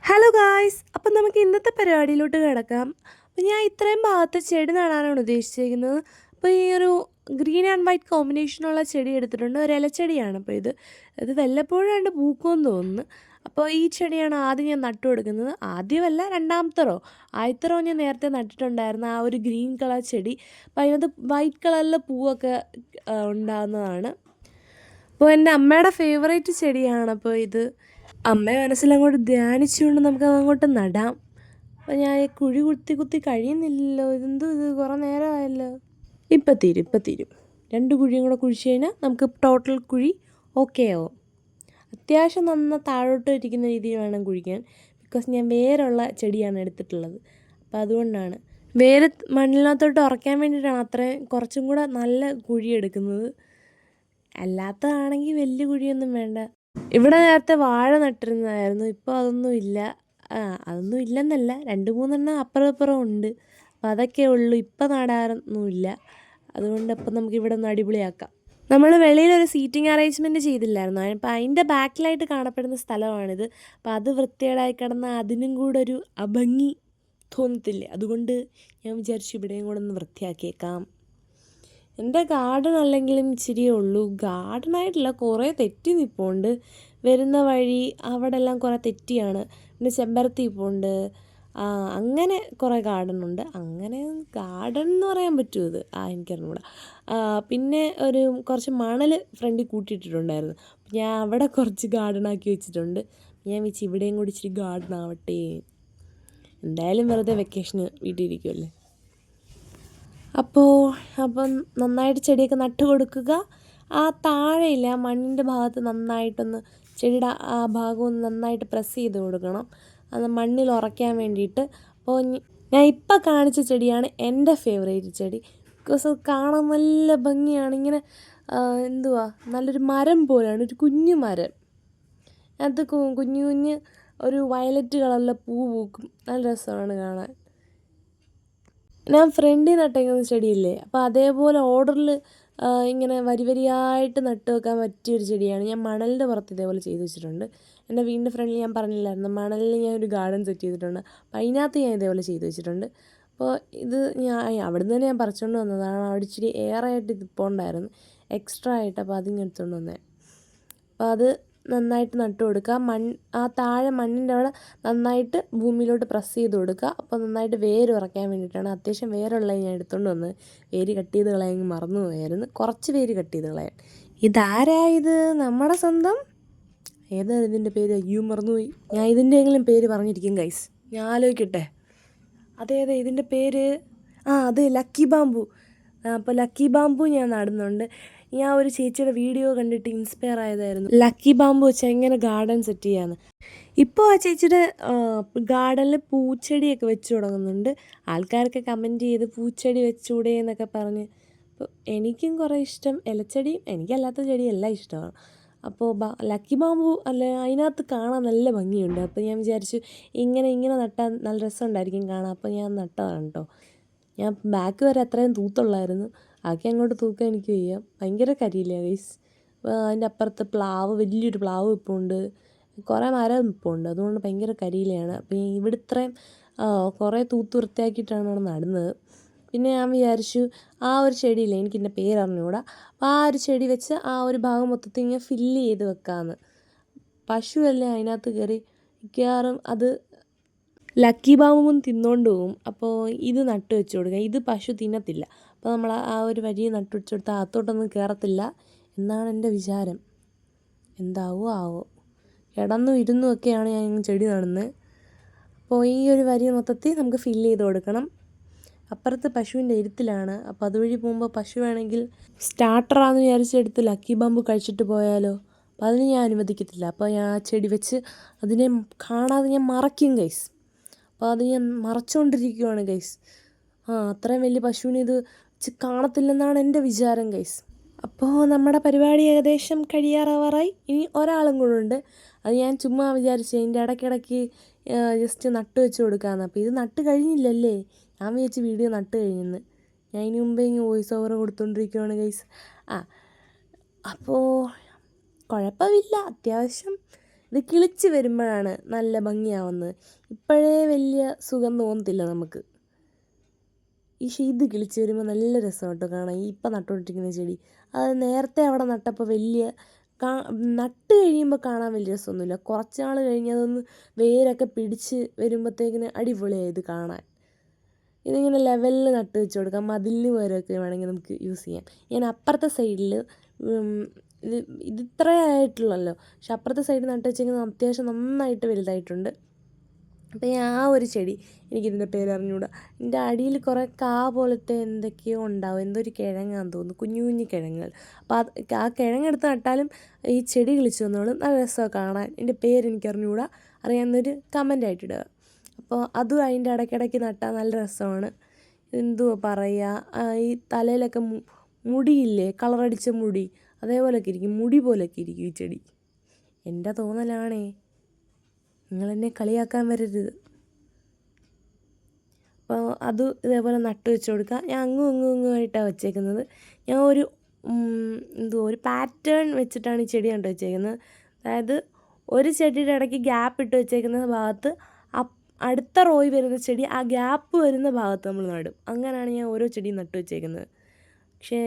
Hello guys, അപ്പം നമുക്ക് ഇന്നത്തെ പരിപാടിയിലോട്ട് കിടക്കാം. അപ്പം ഞാൻ ഇത്രയും ഭാഗത്ത് ചെടി നടാനാണ് ഉദ്ദേശിച്ചിരിക്കുന്നത്. അപ്പോൾ ഈ ഒരു ഗ്രീൻ ആൻഡ് വൈറ്റ് കോമ്പിനേഷനുള്ള ചെടി എടുത്തിട്ടുണ്ട്. ഒരു ഇലച്ചെടിയാണ്. അപ്പോൾ ഇത് വല്ലപ്പോഴാണ്ട് പൂക്കുമെന്ന് തോന്നുന്നു. അപ്പോൾ ഈ ചെടിയാണ് ആദ്യം ഞാൻ നട്ടു കൊടുക്കുന്നത്. ആദ്യമല്ല, രണ്ടാമത്തെ ആദ്യത്തെ ഞാൻ നേരത്തെ നട്ടിട്ടുണ്ടായിരുന്നു, ആ ഒരു ഗ്രീൻ കളർ ചെടി. അപ്പോൾ അതിനകത്ത് വൈറ്റ് കളറിൽ പൂവൊക്കെ ഉണ്ടാകുന്നതാണ്. അപ്പോൾ എൻ്റെ അമ്മയുടെ ഫേവറേറ്റ് ചെടിയാണ്. അപ്പോൾ ഇത് അമ്മയെ മനസ്സിലങ്ങോട്ട് ധ്യാനിച്ചുകൊണ്ട് നമുക്കതങ്ങോട്ട് നടാം. അപ്പോൾ ഞാൻ ഈ കുഴി കുത്തി കഴിയുന്നില്ലല്ലോ. ഇത് കുറേ നേരമായല്ലോ. ഇപ്പം തീരും. 2 കുഴിയും കൂടെ കുഴിച്ച് കഴിഞ്ഞാൽ നമുക്ക് ടോട്ടൽ കുഴി ഓക്കെ ആവും. അത്യാവശ്യം താഴോട്ട് ഇരിക്കുന്ന രീതിയിൽ വേണം കുഴിക്കാൻ. ബിക്കോസ് ഞാൻ വേരുള്ള ചെടിയാണ് എടുത്തിട്ടുള്ളത്. അപ്പോൾ അതുകൊണ്ടാണ് വേര് മണ്ണിനകത്തോട്ട് ഉറയ്ക്കാൻ വേണ്ടിയിട്ടാണ് അത്രയും കുറച്ചും കൂടെ നല്ല കുഴി എടുക്കുന്നത്. അല്ലാത്തതാണെങ്കിൽ വലിയ കുഴിയൊന്നും വേണ്ട. ഇവിടെ നേരത്തെ വാഴ നട്ടിരുന്നതായിരുന്നു. ഇപ്പോൾ അതൊന്നും ഇല്ല. അതൊന്നും ഇല്ലെന്നല്ല, 2-3 അപ്പുറം ഇപ്പുറം ഉണ്ട്. അപ്പോൾ അതൊക്കെ ഉള്ളൂ. ഇപ്പം നടാറൊന്നുമില്ല. അതുകൊണ്ട് അപ്പം നമുക്കിവിടെ ഒന്ന് അടിപൊളിയാക്കാം. നമ്മൾ വെളിയിലൊരു സീറ്റിംഗ് അറേഞ്ച്മെൻറ്റ് ചെയ്തില്ലായിരുന്നു. അപ്പോൾ അതിൻ്റെ ബാക്കിലായിട്ട് കാണപ്പെടുന്ന സ്ഥലമാണിത്. അപ്പോൾ അത് വൃത്തികേടായി കിടന്നാൽ അതിനും കൂടെ ഒരു അഭംഗി തോന്നത്തില്ലേ. അതുകൊണ്ട് ഞാൻ വിചാരിച്ചു ഇവിടെയും കൂടെ ഒന്ന് വൃത്തിയാക്കിയേക്കാം. എൻ്റെ ഗാർഡൻ അല്ലെങ്കിലും ഇച്ചിരിയേ ഉള്ളൂ. ഗാർഡനായിട്ടില്ല, കുറേ തെറ്റി നിൽപ്പുണ്ട്. വരുന്ന വഴി അവിടെ എല്ലാം കുറേ തെറ്റിയാണ്. പിന്നെ ചെമ്പരത്തി നിൽപ്പുണ്ട്. അങ്ങനെ കുറേ ഗാർഡനുണ്ട്. അങ്ങനെ ഗാർഡൻ എന്ന് പറയാൻ പറ്റുമോ ഇത്? എനിക്കറിഞ്ഞൂടാ. പിന്നെ കുറച്ച് മണൽ ഫ്രണ്ടിൽ കൂട്ടിയിട്ടിട്ടുണ്ടായിരുന്നു. ഞാൻ അവിടെ കുറച്ച് ഗാർഡനാക്കി വെച്ചിട്ടുണ്ട്. ഞാൻ വെച്ച് ഇവിടെയും കൂടി ഇച്ചിരി ഗാർഡൻ ആവട്ടെ. എന്തായാലും വെറുതെ വെക്കേഷന് വീട്ടിലിരിക്കുമല്ലേ. അപ്പം നന്നായിട്ട് ചെടിയൊക്കെ നട്ട് കൊടുക്കുക. ആ താഴെയില്ല, ആ മണ്ണിൻ്റെ ഭാഗത്ത് നന്നായിട്ടൊന്ന് ചെടിയുടെ ആ ഭാഗമൊന്ന് നന്നായിട്ട് പ്രസ് ചെയ്ത് കൊടുക്കണം, അത് മണ്ണിൽ ഉറയ്ക്കാൻ വേണ്ടിയിട്ട്. അപ്പോൾ ഞാൻ ഇപ്പം കാണിച്ച ചെടിയാണ് എൻ്റെ ഫേവറേറ്റ് ചെടി. ബിക്കോസ് അത് കാണാൻ നല്ല ഭംഗിയാണ്. ഇങ്ങനെ നല്ലൊരു മരം പോലെയാണ്, ഒരു കുഞ്ഞു മരം. അത് കുഞ്ഞ് ഒരു വയലറ്റ് കളറിലെ പൂ പൂക്കും. നല്ല രസമാണ് കാണാൻ. ഞാൻ ഫ്രണ്ടിൽ നട്ടേക്കുന്ന ചെടിയില്ലേ, അപ്പോൾ അതേപോലെ ഓർഡറിൽ ഇങ്ങനെ വരിയായിട്ട് നട്ട് വെക്കാൻ പറ്റിയൊരു ചെടിയാണ്. ഞാൻ മണലിൻ്റെ പുറത്ത് ഇതേപോലെ ചെയ്ത് വെച്ചിട്ടുണ്ട്. എൻ്റെ വീടിൻ്റെ ഫ്രണ്ടിൽ ഞാൻ പറഞ്ഞില്ലായിരുന്നു, മണലിൽ ഞാൻ ഒരു ഗാർഡൻ സെറ്റ് ചെയ്തിട്ടുണ്ട്. അപ്പോൾ അതിനകത്ത് ഞാൻ ഇതേപോലെ ചെയ്ത് വെച്ചിട്ടുണ്ട്. അപ്പോൾ ഇത് ഞാൻ അവിടുന്ന് തന്നെ ഞാൻ പറിച്ചുകൊണ്ട് വന്നതാണ്. അവിടെ ഇച്ചിരി ഏറായിട്ട് ഇതിപ്പോൾ ഉണ്ടായിരുന്നു, എക്സ്ട്രാ ആയിട്ട്. അപ്പോൾ അതിങ്ങനെ എടുത്തുകൊണ്ട് വന്നേ. അപ്പോൾ അത് നന്നായിട്ട് നട്ട് കൊടുക്കുക. ആ താഴെ മണ്ണിൻ്റെ അവിടെ നന്നായിട്ട് ഭൂമിയിലോട്ട് പ്രസ് ചെയ്ത് കൊടുക്കുക. അപ്പോൾ നന്നായിട്ട് വേര് ഉറയ്ക്കാൻ വേണ്ടിയിട്ടാണ്. അത്യാവശ്യം വേരുള്ളത് ഞാൻ എടുത്തുകൊണ്ട് വന്ന്. വേര് കട്ട് ചെയ്ത് കളയാൻ മറന്നു പോയായിരുന്നു. കുറച്ച് വേര് കട്ട് ചെയ്ത് കളയാൻ. ഇതാരായത്? നമ്മുടെ സ്വന്തം ഏതാണ് ഇതിൻ്റെ പേര്? അയ്യോ, മറന്നുപോയി. ഞാൻ ഇതിൻ്റെയെങ്കിലും പേര് പറഞ്ഞിരിക്കും ഗൈസ്, ഞാൻ ആലോചിക്കട്ടെ. അതെ, ഇതിൻ്റെ പേര് അത് ലക്കി ബാമ്പു. അപ്പോൾ ലക്കി ബാമ്പു ഞാൻ നടുന്നുണ്ട്. ഞാൻ ഒരു ചേച്ചിയുടെ വീഡിയോ കണ്ടിട്ട് ഇൻസ്പയർ ആയതായിരുന്നു, ലക്കി ബാമ്പു വെച്ചാൽ എങ്ങനെ ഗാർഡൻ സെറ്റ് ചെയ്യാമെന്ന്. ഇപ്പോൾ ആ ചേച്ചിയുടെ ഗാർഡനിൽ പൂച്ചെടിയൊക്കെ വെച്ച് തുടങ്ങുന്നുണ്ട്. ആൾക്കാരൊക്കെ കമൻറ്റ് ചെയ്ത് പൂച്ചെടി വെച്ചൂടെ എന്നൊക്കെ പറഞ്ഞ്. അപ്പോൾ എനിക്കും കുറേ ഇഷ്ടം ഇലച്ചെടിയും, എനിക്കല്ലാത്ത ചെടിയെല്ലാം ഇഷ്ടമാണ്. അപ്പോൾ ലക്കി ബാമ്പു അതിനകത്ത് കാണാൻ നല്ല ഭംഗിയുണ്ട്. അപ്പോൾ ഞാൻ വിചാരിച്ചു ഇങ്ങനെ നട്ടാൽ നല്ല രസമുണ്ടായിരിക്കും കാണാൻ. അപ്പോൾ ഞാൻ നട്ടതാണ് കേട്ടോ. ഞാൻ ബാക്ക് വരെ അത്രയും തൂത്തുള്ളായിരുന്നു. ആക്കി അങ്ങോട്ട് തൂക്കാൻ എനിക്ക് വയ്യ, ഭയങ്കര കരിയില്ല ഗൈസ്. അതിൻ്റെ അപ്പുറത്ത് വലിയൊരു പ്ലാവ് ഇപ്പോൾ ഉണ്ട്, കുറേ മരം ഇപ്പോൾ ഉണ്ട്. അതുകൊണ്ട് ഭയങ്കര കരിയിലയാണ്. അപ്പോൾ ഇവിടെ ഇത്രയും കുറേ തൂത്ത് വൃത്തിയാക്കിയിട്ടാണ് അവിടെ നടുന്നത്. പിന്നെ ഞാൻ വിചാരിച്ചു ആ ഒരു ചെടിയില്ലേ, എനിക്കെൻ്റെ പേരറിഞ്ഞുകൂടാ, അപ്പോൾ ആ ഒരു ചെടി വെച്ച് ആ ഒരു ഭാഗം മൊത്തത്തിൽ ഇങ്ങനെ ഫില്ല് ചെയ്ത് വെക്കാമെന്ന്. പശുവല്ലേ അതിനകത്ത് കയറി മിക്കവാറും അത് ലക്കി ബാമ്പും തിന്നുകൊണ്ട് പോവും. അപ്പോൾ ഇത് നട്ട് വെച്ച് കൊടുക്കുക. ഇത് പശു തിന്നത്തില്ല. അപ്പോൾ നമ്മൾ ആ ഒരു വരി നട്ട് വെച്ച് കൊടുത്താൽ അകത്തോട്ടൊന്നും കയറത്തില്ല എന്നാണ് എൻ്റെ വിചാരം. ആവോ കിടന്നും ഇരുന്നും ഒക്കെയാണ് ഞാൻ ചെടി നടുന്നത്. അപ്പോൾ ഈ ഒരു വരി മൊത്തത്തിൽ നമുക്ക് ഫില്ല് ചെയ്ത് കൊടുക്കണം. അപ്പുറത്ത് പശുവിൻ്റെ എരുത്തിലാണ്. അപ്പോൾ അതുവഴി പോകുമ്പോൾ പശു വേണമെങ്കിൽ സ്റ്റാർട്ടറാണെന്ന് വിചാരിച്ചെടുത്ത് ലക്കി ബാമ്പു കഴിച്ചിട്ട് പോയാലോ. അപ്പോൾ അതിന് ഞാൻ അനുവദിക്കത്തില്ല. അപ്പോൾ ഞാൻ ആ ചെടി വെച്ച് അതിനെ കാണാതെ ഞാൻ മറയ്ക്കും ഗൈസ്. അപ്പോൾ അത് ഞാൻ മറച്ചുകൊണ്ടിരിക്കുകയാണ് ഗൈസ്. അത്രയും വലിയ പശുവിനെ ഇത് വെച്ച് കാണത്തില്ലെന്നാണ് എൻ്റെ വിചാരം ഗൈസ്. അപ്പോൾ നമ്മുടെ പരിപാടി ഏകദേശം കഴിയാറാവാറായി. ഇനി ഒരാളും കൂടെ ഉണ്ട്. അത് ഞാൻ ചുമ്മാ വിചാരിച്ചു അതിൻ്റെ ഇടയ്ക്കിടയ്ക്ക് ജസ്റ്റ് നട്ട് വെച്ച് കൊടുക്കാമെന്ന്. അപ്പോൾ ഇത് നട്ട് കഴിഞ്ഞില്ലല്ലേ, ഞാൻ വിചാരിച്ച് വീഡിയോ നട്ട് കഴിഞ്ഞെന്ന്. ഞാൻ ഇതിന് മുമ്പേ വോയിസ് ഓവർ കൊടുത്തുകൊണ്ടിരിക്കുകയാണ് ഗൈസ്. അപ്പോൾ കുഴപ്പമില്ല, അത്യാവശ്യം ഇത് കിളിച്ച് വരുമ്പോഴാണ് നല്ല ഭംഗിയാവുന്നത്. ഇപ്പോഴേ വലിയ സുഖം തോന്നത്തില്ല നമുക്ക്. ഇത് കിളിച്ച് വരുമ്പോൾ നല്ല രസം കേട്ടോ കാണാൻ. ഇപ്പം നട്ടുകൊണ്ടിരിക്കുന്ന ചെടി അത് നേരത്തെ അവിടെ നട്ടപ്പോൾ നട്ട് കഴിയുമ്പോൾ കാണാൻ വലിയ രസമൊന്നുമില്ല. കുറച്ച് നാൾ കഴിഞ്ഞ് അതൊന്ന് വേരൊക്കെ പിടിച്ച് വരുമ്പോഴത്തേക്കിന് അടിപൊളിയായി ഇത് കാണാൻ. ഇതിങ്ങനെ ലെവലിൽ നട്ട് വെച്ച് കൊടുക്കാം. മതിലിന് പകരമൊക്കെ വേണമെങ്കിൽ നമുക്ക് യൂസ് ചെയ്യാം. ഞാൻ അപ്പുറത്തെ സൈഡിൽ ഇത് ഇത്രേ ആയിട്ടുള്ളല്ലോ, പക്ഷെ അപ്പുറത്തെ സൈഡിൽ നട്ട് വെച്ചേക്കുന്നത് അത്യാവശ്യം നന്നായിട്ട് വലുതായിട്ടുണ്ട്. അപ്പോൾ ഞാൻ ആ ഒരു ചെടി, എനിക്കിതിൻ്റെ പേര് അറിഞ്ഞുകൂടാ, ഇതിൻ്റെ അടിയിൽ കുറേ പോലത്തെ എന്തൊക്കെയോ ഉണ്ടാവും. എന്തോ ഒരു കിഴങ്ങാന്ന് തോന്നുന്നു, കുഞ്ഞു കുഞ്ഞു കിഴങ്ങുകൾ. അപ്പോൾ ആ കിഴങ്ങെടുത്ത് നട്ടാലും ഈ ചെടി കിളിച്ച് വന്നോളും. നല്ല രസമാണ് കാണാൻ. എൻ്റെ പേര് എനിക്ക് അറിഞ്ഞുകൂടാ, അറിയാവുന്നൊരു കമൻ്റായിട്ടിടുക. അപ്പോൾ അതും അതിൻ്റെ ഇടയ്ക്കിടയ്ക്ക് നട്ടാൽ നല്ല രസമാണ്. എന്തുവാ പറയുക, ഈ തലയിലൊക്കെ മുടിയില്ലേ, കളറടിച്ച മുടി, അതേപോലെയൊക്കെ ഇരിക്കും, മുടി പോലെയൊക്കെ ഇരിക്കും ഈ ചെടി. എൻ്റെ തോന്നലാണേ, നിങ്ങളെന്നെ കളിയാക്കാൻ വരരുത്. അപ്പോൾ അത് ഇതേപോലെ നട്ട് വെച്ച് കൊടുക്കുക. ഞാൻ അങ്ങുമായിട്ടാണ് വെച്ചേക്കുന്നത്. ഞാൻ ഒരു പാറ്റേൺ വെച്ചിട്ടാണ് ഈ ചെടി നട്ട് വെച്ചേക്കുന്നത്. അതായത് ഒരു ചെടിയുടെ ഇടയ്ക്ക് ഗ്യാപ്പ് ഇട്ട് വെച്ചേക്കുന്ന ഭാഗത്ത് അടുത്ത റോയിൽ വരുന്ന ചെടി ആ ഗ്യാപ്പ് വരുന്ന ഭാഗത്ത് നമ്മൾ നടും. അങ്ങനെയാണ് ഞാൻ ഓരോ ചെടിയും നട്ട് വെച്ചേക്കുന്നത്. പക്ഷേ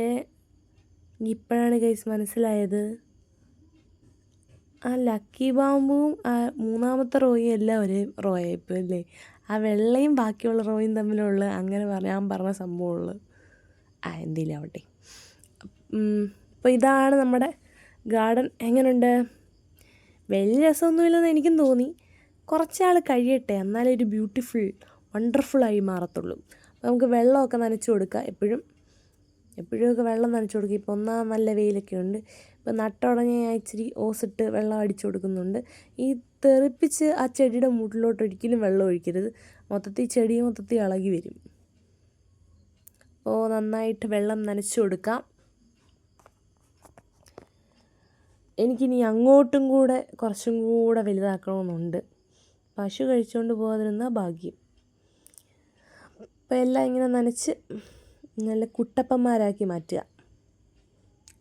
ഇപ്പോഴാണ് ഗൈസ് മനസ്സിലായത്, ആ ലക്കി ബാമ്പുവും ആ മൂന്നാമത്തെ റോയും എല്ലാം ഒരേ റോയായിപ്പോൾ അല്ലേ. ആ വെള്ളയും ബാക്കിയുള്ള റോയും തമ്മിലുള്ള അങ്ങനെ ഞാൻ പറഞ്ഞ സംഭവമുള്ളത്. എന്തെങ്കിലും ആവട്ടെ. അപ്പോൾ ഇതാണ് നമ്മുടെ ഗാർഡൻ. എങ്ങനെയുണ്ട്? വലിയ രസമൊന്നുമില്ലെന്ന് എനിക്കും തോന്നി. കുറച്ചാൾ കഴിയട്ടെ, എന്നാലേ ഒരു വണ്ടർഫുള്ളായി മാറത്തുള്ളൂ. അപ്പോൾ നമുക്ക് വെള്ളമൊക്കെ നനച്ച് കൊടുക്കുക. എപ്പോഴുമൊക്കെ വെള്ളം നനച്ച് കൊടുക്കുക. ഇപ്പോൾ നല്ല വെയിലൊക്കെ ഉണ്ട്. ഇപ്പോൾ നട്ടുടനെ ഞാൻ ഇച്ചിരി ഓസിട്ട് വെള്ളം അടിച്ചു കൊടുക്കുന്നുണ്ട്. ഈ തെറിപ്പിച്ച് ആ ചെടിയുടെ മൂട്ടിലോട്ട് ഒരിക്കലും വെള്ളം ഒഴിക്കരുത്. ചെടി മൊത്തത്തിൽ ഇളകി വരും. അപ്പോൾ നന്നായിട്ട് വെള്ളം നനച്ച് കൊടുക്കാം. എനിക്കിനി അങ്ങോട്ടും കൂടെ കുറച്ചും കൂടെ വലുതാക്കണമെന്നുണ്ട്. പശു കഴിച്ചുകൊണ്ട് പോകാതിരുന്ന ഭാഗ്യം. അപ്പോൾ എല്ലാം ഇങ്ങനെ നനച്ച് നല്ല കുട്ടപ്പന്മാരാക്കി മാറ്റുക,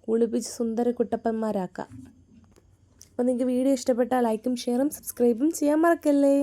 കുളിപ്പിച്ച് സുന്ദര കുട്ടപ്പന്മാരാക്കുക. അപ്പോൾ നിങ്ങൾക്ക് വീഡിയോ ഇഷ്ടപ്പെട്ടാൽ ലൈക്കും ഷെയറും സബ്സ്ക്രൈബും ചെയ്യാൻ മറക്കല്ലേ.